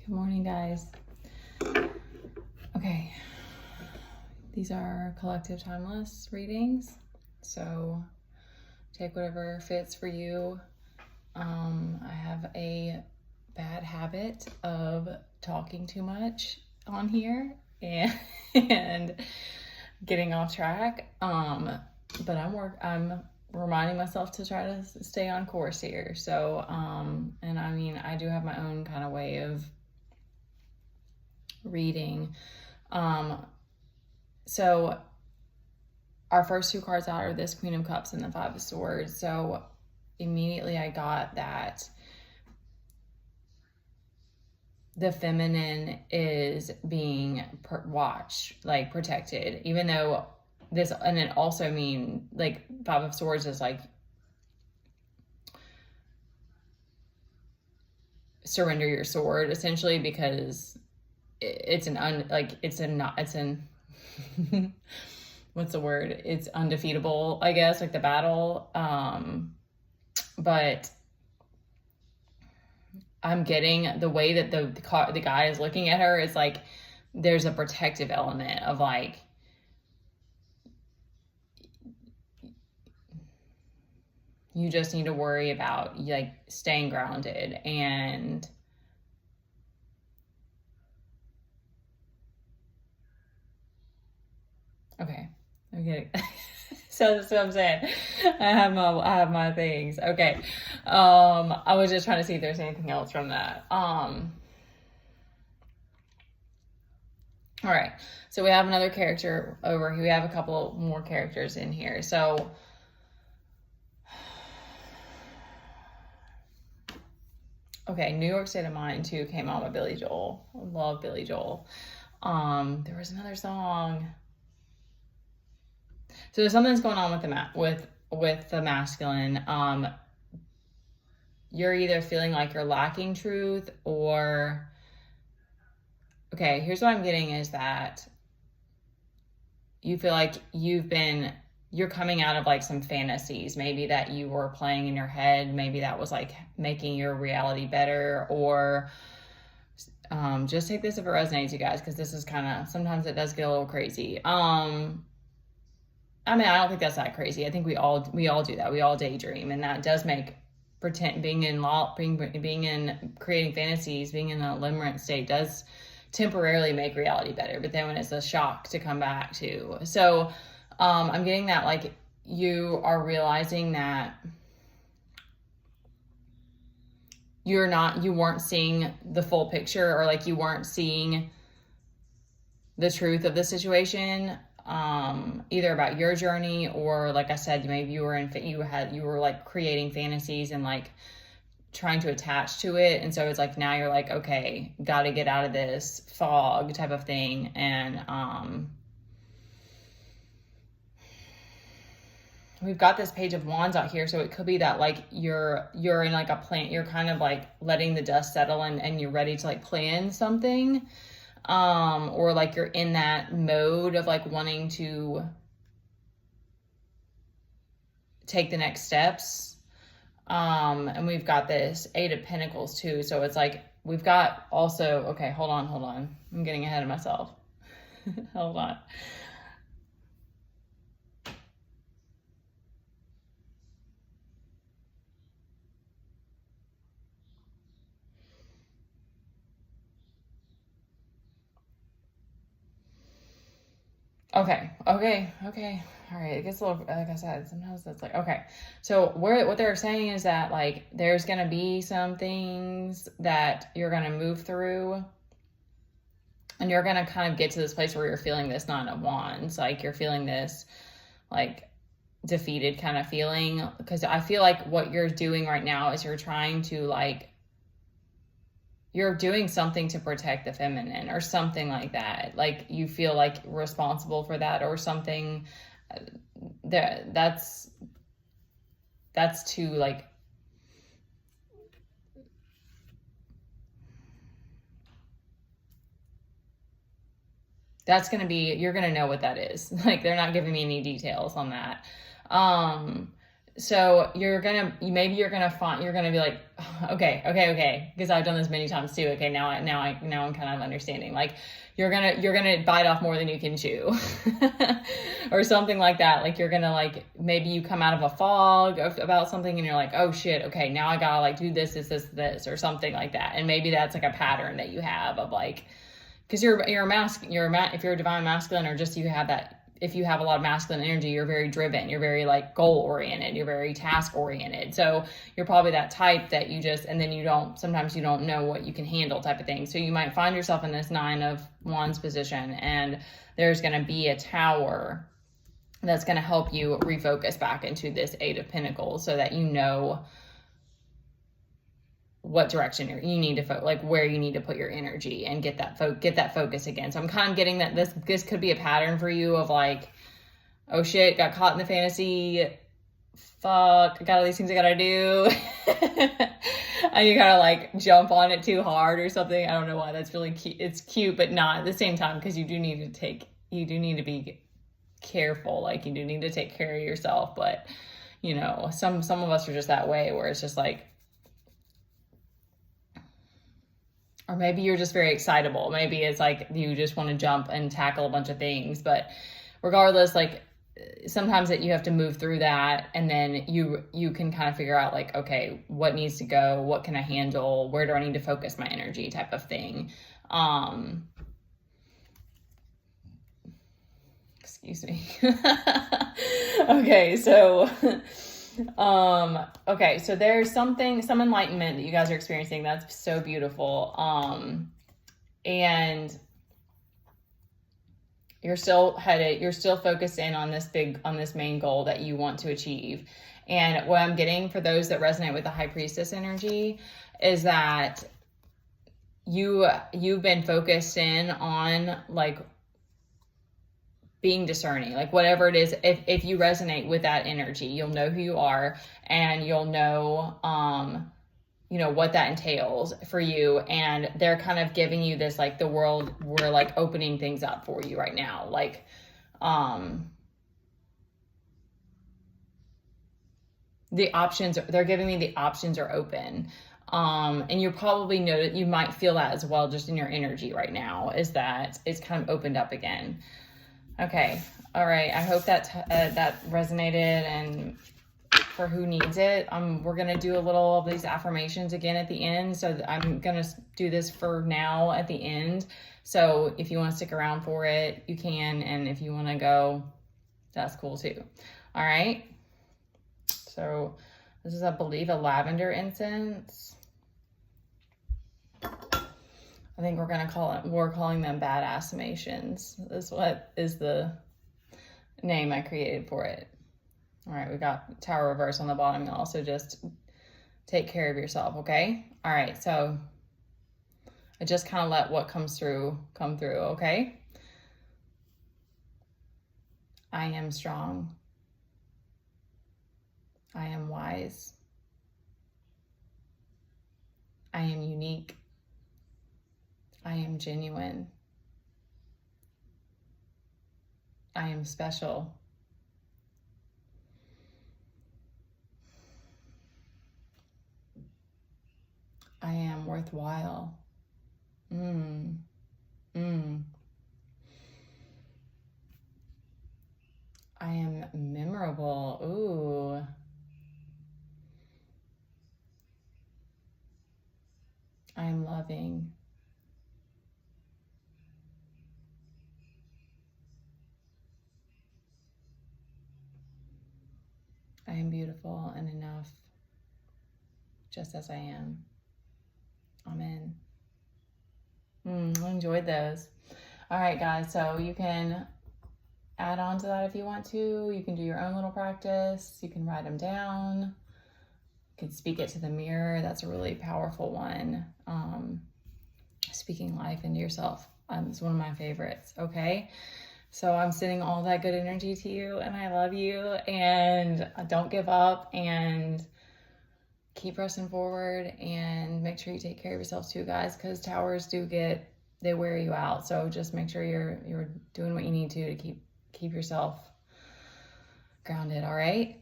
Good morning, guys. Okay, these are collective timeless readings, so take whatever fits for you. I have a bad habit of talking too much on here and getting off track. But I'm reminding myself to try to stay on course here. So, and I mean, I do have my own kind of way of reading. So our first two cards out are this Queen of Cups and the Five of Swords. So immediately I got that the feminine is being watched, like protected, even though this, and it also mean like Five of Swords is like surrender your sword essentially, because it's what's the word? It's undefeatable, I guess, like the battle. But I'm getting the way that the guy is looking at her is like there's a protective element of like you just need to worry about like staying grounded and okay. So that's what I'm saying. I have my things. Okay. I was just trying to see if there's anything else from that. All right. So we have another character over here. We have a couple more characters in here. So okay, New York State of Mind 2 came on with Billy Joel. I love Billy Joel. There was another song. So there's something that's going on with the masculine. You're either feeling like you're lacking truth or okay, here's what I'm getting is that you feel like you're coming out of like some fantasies, maybe that you were playing in your head, maybe that was like making your reality better, or just take this if it resonates, you guys, because this is kind of, sometimes it does get a little crazy. I mean, I don't think that's that crazy. I think we all do that. We all daydream, and that does make being in creating fantasies, being in a limerent state does temporarily make reality better. But then when it's a shock to come back to, so I'm getting that like you are realizing that you weren't seeing the full picture, or like you weren't seeing the truth of the situation. Either about your journey, or like I said, maybe you were like creating fantasies and like trying to attach to it, and so it's like now you're like, okay, got to get out of this fog type of thing. And we've got this Page of Wands out here, so it could be that like you're in like a plan, you're kind of like letting the dust settle and you're ready to like plan something. Or like you're in that mode of like wanting to take the next steps. And we've got this Eight of Pentacles too. So it's like, we've got also, okay, hold on. I'm getting ahead of myself. Hold on. Okay. All right. It gets a little, like I said, sometimes that's like, okay. So what they're saying is that like, there's going to be some things that you're going to move through, and you're going to kind of get to this place where you're feeling this Nine of Wands. Like you're feeling this like defeated kind of feeling, because I feel like what you're doing right now is you're trying to like, you're doing something to protect the feminine or something like that. Like you feel like responsible for that or something. That's too like, that's going to be, you're going to know what that is. Like they're not giving me any details on that. So maybe you're gonna be like, okay, because I've done this many times too. Okay, now I'm kind of understanding. Like you're gonna bite off more than you can chew, or something like that. Like you're gonna like, maybe you come out of a fog about something and you're like, oh shit, okay, now I gotta like do this, or something like that. And maybe that's like a pattern that you have of like, because if you're a divine masculine, or just you have that. If you have a lot of masculine energy, you're very driven, you're very like goal oriented, you're very task oriented. So you're probably that type that you just, and then sometimes you don't know what you can handle type of thing. So you might find yourself in this 9 of Wands position, and there's going to be a tower that's going to help you refocus back into this 8 of Pentacles, so that you know what direction you need to like where you need to put your energy and get that focus again. So I'm kind of getting that this could be a pattern for you of like, oh shit, got caught in the fantasy, fuck, I got all these things I gotta do. And you kind of like jump on it too hard or something. I don't know why that's really cute. It's cute, but not at the same time, because you do need to be careful. Like you do need to take care of yourself. But you know, some of us are just that way, where it's just like, or maybe you're just very excitable. Maybe it's like you just want to jump and tackle a bunch of things. But regardless, like sometimes that you have to move through that, and then you can kind of figure out like, okay, what needs to go, what can I handle, where do I need to focus my energy, type of thing. Excuse me. Okay, so okay, so there's some enlightenment that you guys are experiencing. That's so beautiful. And you're still focused in on this main goal that you want to achieve. And what I'm getting for those that resonate with the High Priestess energy is that you've been focused in on like being discerning, like whatever it is. If you resonate with that energy, you'll know who you are, and you'll know, what that entails for you. And they're kind of giving you this, like, the world, we're like opening things up for you right now. Like, they're giving me the options are open. And you probably know that you might feel that as well, just in your energy right now, is that it's kind of opened up again. Okay. All right. I hope that that resonated, and for who needs it. We're going to do a little of these affirmations again at the end. So I'm going to do this for now at the end. So if you want to stick around for it, you can. And if you want to go, that's cool too. All right. So this is, I believe, a lavender incense. I think we're calling them badass affirmations. This is the name I created for it. All right, we got Tower Reverse on the bottom, y'all. So just take care of yourself, okay? All right, so I just kind of let what comes through come through, okay? I am strong. I am wise. I am unique. I am genuine. I am special. I am worthwhile. I am memorable. Ooh. I am loving. I am beautiful and enough, just as I am. Amen. I enjoyed those. All right, guys. So you can add on to that if you want to. You can do your own little practice. You can write them down. You can speak it to the mirror. That's a really powerful one. Speaking life into yourself is one of my favorites. Okay. So I'm sending all that good energy to you, and I love you, and don't give up, and keep pressing forward, and make sure you take care of yourselves too, guys, because towers they wear you out. So just make sure you're doing what you need to keep yourself grounded. All right.